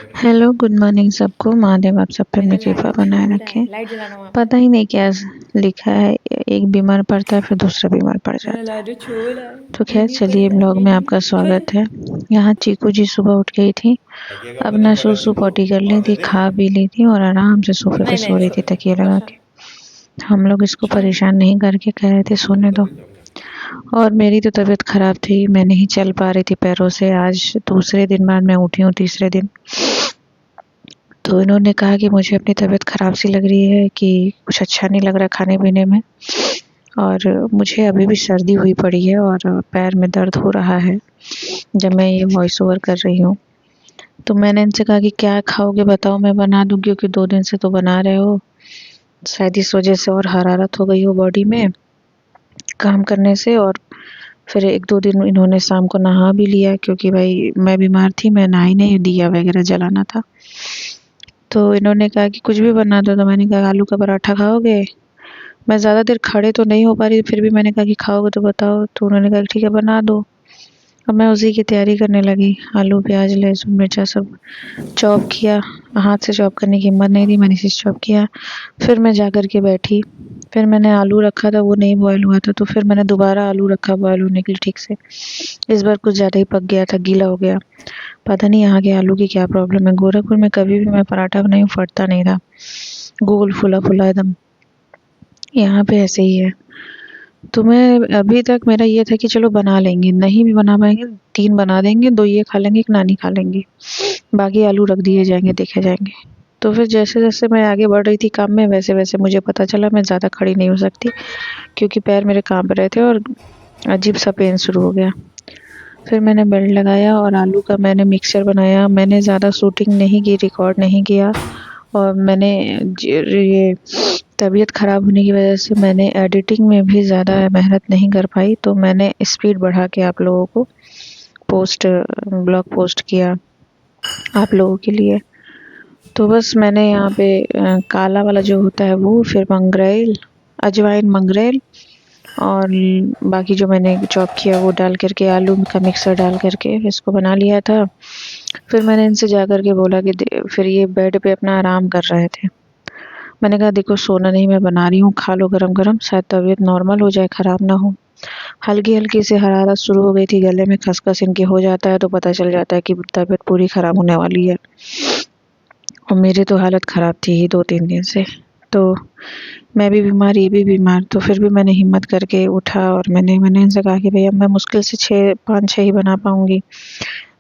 Hello, good morning सबको। महादेव आप सब पे अपनी कृपा बनाए रखें। लाइट जलाना वहाँ पे। पता ही नहीं क्या लिखा है, एक बीमार पड़ता है फिर दूसरा बीमार पड़ जाता है। लाडू छोला तो खैर पीने चलिए, पड़ता ब्लॉग में यही आपका फल। स्वागत है। यहाँ चीकू जी सुबह उठ गई थी, अपना सूसू पोटी कर ली थी, खा भी ली थी और आराम से सोफे पे नहीं सो नहीं रही थी नहीं तकिया लगा अच्छा के। हम लोग इसको अच्छा। परेशान नहीं करके कह रहे थे सोने दो। और मेरी तो तबीयत खराब थी, मैं नहीं चल पा रही थी पैरों से। आज दूसरे दिन बाद मैं उठी हूँ, तीसरे दिन। तो इन्होंने कहा कि मुझे अपनी तबीयत ख़राब सी लग रही है, कि कुछ अच्छा नहीं लग रहा खाने पीने में, और मुझे अभी भी सर्दी हुई पड़ी है और पैर में दर्द हो रहा है जब मैं ये वॉइस ओवर कर रही हूँ। तो मैंने इनसे कहा कि क्या खाओगे बताओ, मैं बना दूँ, क्योंकि 2 दिन से तो बना रहे हो। शायद इस वजह से और हरारत हो गई हो बॉडी में काम करने से। और फिर 1-2 दिन इन्होंने शाम को नहा भी लिया, क्योंकि भाई मैं बीमार थी, मैं नहाई नहीं, दिया वगैरह जलाना था। तो इन्होंने कहा कि कुछ भी बना दो, तो मैंने कहा आलू का पराठा खाओगे? मैं ज़्यादा देर खड़े तो नहीं हो पा रही, फिर भी मैंने कहा कि खाओगे तो बताओ, तो उन्होंने कहा ठीक है बना दो। अब मैं उसी की तैयारी करने लगी, आलू प्याज लहसुन मिर्चा सब चॉप किया। हाथ से चॉप करने की हिम्मत नहीं थी, मैंने इसे चॉप किया। फिर मैं जा कर के बैठी, फिर मैंने आलू रखा था, वो नहीं बॉयल हुआ था, तो फिर मैंने दोबारा आलू रखा बॉयल होने के लिए ठीक से। इस बार कुछ ज़्यादा ही पक गया था, गीला हो गया। पता नहीं यहाँ के आलू की क्या प्रॉब्लम है। गोरखपुर में कभी भी मैं पराठा बनाई हूँ, फटता नहीं था, गोल फुला फुला एकदम। यहाँ पे ऐसे ही है। तो मैं अभी तक मेरा ये था कि चलो बना लेंगे, नहीं भी बना पाएंगे 3 बना देंगे, 2 ये खा लेंगे, 1 नानी खा लेंगी, बाकी आलू रख दिए जाएंगे, देखे जाएंगे। तो फिर जैसे जैसे मैं आगे बढ़ रही थी काम में, वैसे वैसे मुझे पता चला मैं ज़्यादा खड़ी नहीं हो सकती, क्योंकि पैर मेरे कांप रहे थे और अजीब सा पेन शुरू हो गया। फिर मैंने बेल्ट लगाया और आलू का मैंने मिक्सचर बनाया। मैंने ज़्यादा शूटिंग नहीं की, रिकॉर्ड नहीं किया, और मैंने ये तबीयत ख़राब होने की वजह से मैंने एडिटिंग में भी ज़्यादा मेहनत नहीं कर पाई, तो मैंने स्पीड बढ़ा के आप लोगों को ब्लॉग पोस्ट किया आप लोगों के लिए। तो बस मैंने यहाँ पे काला वाला जो होता है वो, फिर मंगरेल, अजवाइन मंगरेल, और बाकी जो मैंने चॉप किया वो डाल करके, आलू का मिक्सर डाल करके इसको बना लिया था। फिर मैंने इनसे जा कर के बोला कि फिर ये बेड पे अपना आराम कर रहे थे। मैंने कहा देखो सोना नहीं, मैं बना रही हूँ, खा लो गरम-गरम, शायद तबीयत नॉर्मल हो जाए, ख़राब ना हो। हल्की-हल्की सी हरारत शुरू हो गई थी, गले में खसखस इनके हो जाता है तो पता चल जाता है कि तबीयत पूरी ख़राब होने वाली है। और मेरी तो हालत ख़राब थी ही 2-3 दिन से। तो मैं भी बीमार, ये भी बीमार, तो फिर भी मैंने हिम्मत करके उठा और मैंने इनसे कहा कि भैया मैं मुश्किल से 6 5-6 ही बना पाऊँगी।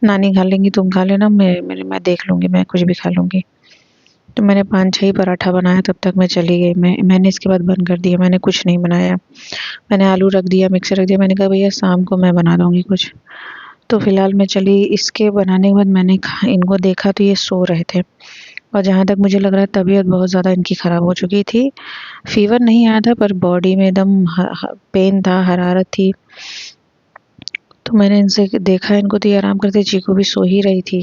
नानी खा लेंगी, तुम खा लेना, मैं देख लूँगी, मैं कुछ भी खा लूँगी। तो मैंने 5-6 ही पराठा बनाया, तब तक मैं चली गई। मैंने इसके बाद बंद कर दिया, मैंने कुछ नहीं बनाया। मैंने आलू रख दिया, मिक्सर रख दिया, मैंने कहा भैया शाम को मैं बना दूँगी कुछ। तो फिलहाल मैं चली, इसके बनाने के बाद मैंने इनको देखा तो ये सो रहे थे, और जहाँ तक मुझे लग रहा है तबीयत बहुत ज़्यादा इनकी ख़राब हो चुकी थी। फ़ीवर नहीं आया था, पर बॉडी में एकदम पेन था, हरारत थी। तो मैंने इनसे देखा, इनको तो ये आराम करते, चीकू भी सो ही रही थी।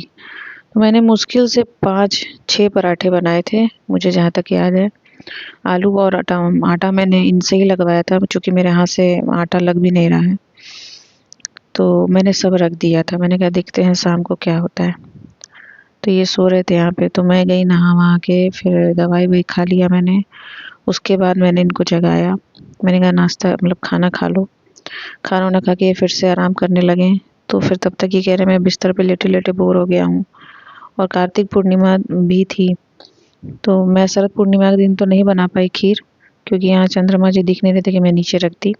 तो मैंने मुश्किल से 5-6 पराठे बनाए थे, मुझे जहाँ तक याद है। आलू और आटा मैंने इनसे ही लगवाया था, चूँकि मेरे हाथ से आटा लग भी नहीं रहा है। तो मैंने सब रख दिया था, मैंने कहा देखते हैं शाम को क्या होता है। तो ये सो रहे थे यहाँ पे, तो मैं गई नहा वहा के, फिर दवाई वही खा लिया मैंने। उसके बाद मैंने इनको जगाया, मैंने कहा नाश्ता मतलब खाना खा लो। खाना वाना खा के ये फिर से आराम करने लगे। तो फिर तब तक ये कह रहे मैं बिस्तर पे लेटे-लेटे बोर हो गया हूँ, और कार्तिक पूर्णिमा भी थी। तो मैं शरद पूर्णिमा के दिन तो नहीं बना पाई खीर, क्योंकि यहाँ चंद्रमा जी दिख नहीं रहे थे कि मैं नीचे रखती।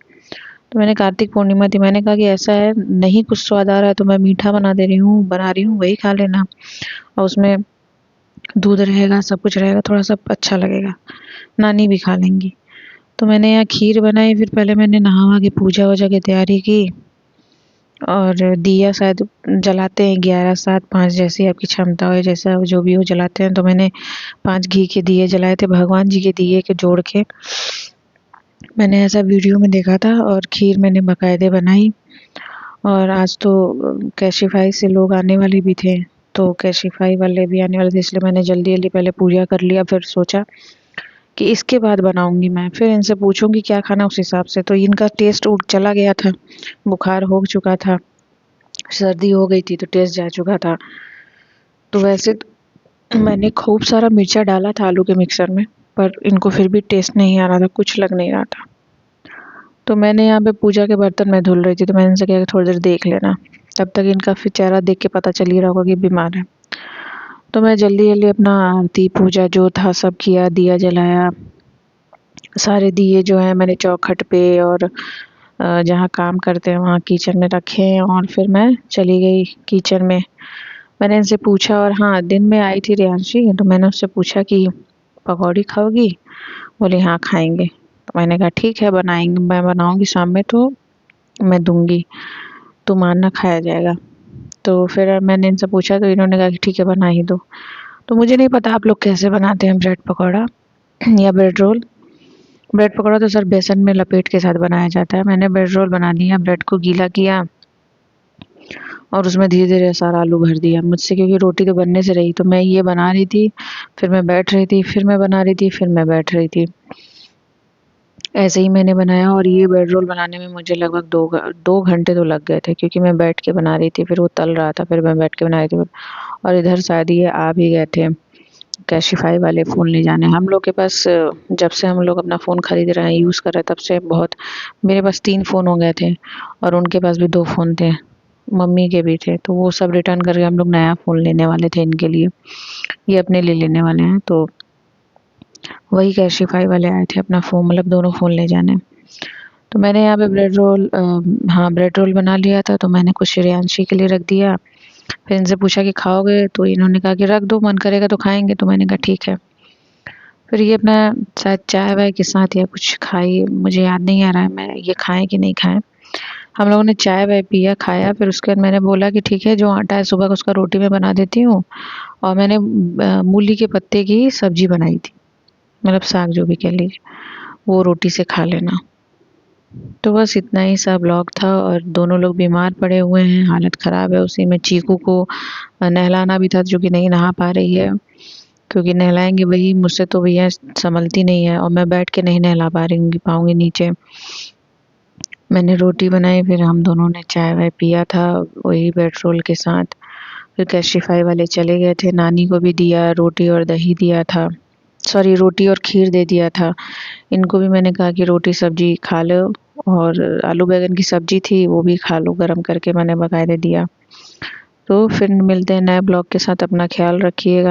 तो मैंने कार्तिक पूर्णिमा थी, मैंने कहा कि ऐसा है, नहीं कुछ स्वाद आ रहा है तो मैं मीठा बना रही हूँ, वही खा लेना, और उसमें दूध रहेगा, सब कुछ रहेगा, थोड़ा-सा अच्छा लगेगा, नानी भी खा लेंगी। तो मैंने यहाँ खीर बनाई, फिर पहले मैंने नहा-वहा के पूजा-वूजा की तैयारी की, और दिया शायद जलाते हैं 11 7 5, जैसी आपकी क्षमता हो, जैसा जो भी हो जलाते हैं। तो मैंने 5 घी के दिए जलाए थे, भगवान जी के दिए के जोड़ के। मैंने ऐसा वीडियो में देखा था, और खीर मैंने बाकायदे बनाई। और आज तो कैशिफ़ाई से लोग आने वाले भी थे, तो कैशिफ़ाई वाले भी आने वाले थे, इसलिए मैंने जल्दी-जल्दी पहले पूजा कर लिया, फिर सोचा कि इसके बाद बनाऊँगी मैं, फिर इनसे पूछूँगी क्या खाना उस हिसाब से। तो इनका टेस्ट उड़ चला गया था, बुखार हो चुका था, सर्दी हो गई थी तो टेस्ट जा चुका था। तो वैसे मैंने खूब सारा मिर्चा डाला था आलू के मिक्सर में, पर इनको फिर भी टेस्ट नहीं आ रहा था, कुछ लग नहीं रहा था। तो मैंने यहाँ पे पूजा के बर्तन मैं धुल रही थी, तो मैंने इनसे कहा कि थोड़ी देर देख लेना, तब तक इनका फिर चेहरा देख के पता चल ही रहा होगा कि बीमार है। तो मैं जल्दी जल्दी अपना आरती पूजा जो था सब किया, दिया जलाया, सारे दिए जो है मैंने चौखट पे और जहाँ काम करते हैं वहाँ किचन में रखे, और फिर मैं चली गई किचन में। मैंने इनसे पूछा, और हाँ, दिन में आई थी रियांशी, तो मैंने उससे पूछा कि पकौड़ी खाओगी? बोली हाँ खाएंगे। तो मैंने कहा ठीक है बनाएंगे, मैं बनाऊंगी शाम में तो मैं दूंगी, तो मानना खाया जाएगा। तो फिर मैंने इनसे पूछा तो इन्होंने कहा कि ठीक है बना ही दो। तो मुझे नहीं पता आप लोग कैसे बनाते हैं ब्रेड पकौड़ा या ब्रेड रोल। ब्रेड पकौड़ा तो सर बेसन में लपेट के साथ बनाया जाता है, मैंने ब्रेड रोल बना लिया, ब्रेड को गीला किया और उसमें धीरे-धीरे सारा आलू भर दिया। मुझसे क्योंकि रोटी तो बनने से रही, तो मैं ये बना रही थी, फिर मैं बैठ रही थी, फिर मैं बना रही थी, फिर मैं बैठ रही थी। ऐसे ही मैंने बनाया, और ये ब्रेड रोल बनाने में मुझे लगभग 2 घंटे तो लग गए थे, क्योंकि मैं बैठ के बना रही थी, फिर वो तल रहा था, फिर मैं बैठ के बना रही थी, और इधर शायद ये आ भी गए थे कैशिफाई वाले फ़ोन ले जाने। हम लोग के पास जब से हम लोग अपना फ़ोन खरीद रहे हैं, यूज़ कर रहे हैं, तब से बहुत, मेरे पास 3 फ़ोन हो गए थे और उनके पास भी 2 फ़ोन थे, मम्मी के भी थे, तो वो सब रिटर्न करके हम लोग नया फ़ोन लेने वाले थे इनके लिए, ये अपने लिए लेने वाले हैं। तो वही कैशिफाई वाले आए थे अपना फ़ोन, मतलब दोनों फ़ोन ले जाने। तो मैंने यहाँ पे ब्रेड रोल हाँ, ब्रेड रोल बना लिया था, तो मैंने कुछ श्रेयांशी के लिए रख दिया। फिर इनसे पूछा कि खाओगे? तो इन्होंने कहा कि रख दो, मन करेगा तो खाएँगे, तो मैंने कहा ठीक है। फिर ये अपना शायद चाय-वाय के साथ या कुछ खाई, मुझे याद नहीं आ रहा है मैं ये खाएँ कि नहीं खाएँ। हम लोगों ने चाय-वाय पिया, खाया, फिर उसके बाद मैंने बोला कि ठीक है जो आटा है सुबह का उसका रोटी मैं बना देती हूँ, और मैंने मूली के पत्ते की सब्ज़ी बनाई थी, मतलब साग जो भी कह लीजिए, वो रोटी से खा लेना। तो बस इतना ही सा ब्लॉग था, और दोनों लोग बीमार पड़े हुए हैं, हालत ख़राब है। उसी में चीकू को नहलाना भी था, जो कि नहीं नहा पा रही है, क्योंकि नहलाएँगे वही, मुझसे तो भैया सँभलती नहीं है, और मैं बैठ के नहीं नहला पा रही हूँ पाऊँगी नीचे। मैंने रोटी बनाई, फिर हम दोनों ने चाय-वाय पिया था वही ब्रेड रोल के साथ। फिर कैशिफाई वाले चले गए थे, नानी को भी दिया, रोटी और दही दिया था, सॉरी रोटी और खीर दे दिया था। इनको भी मैंने कहा कि रोटी सब्ज़ी खा लो, और आलू बैंगन की सब्ज़ी थी वो भी खा लो, गरम करके मैंने बाकायदे दिया। तो फिर मिलते हैं नए ब्लॉग के साथ, अपना ख़्याल रखिएगा।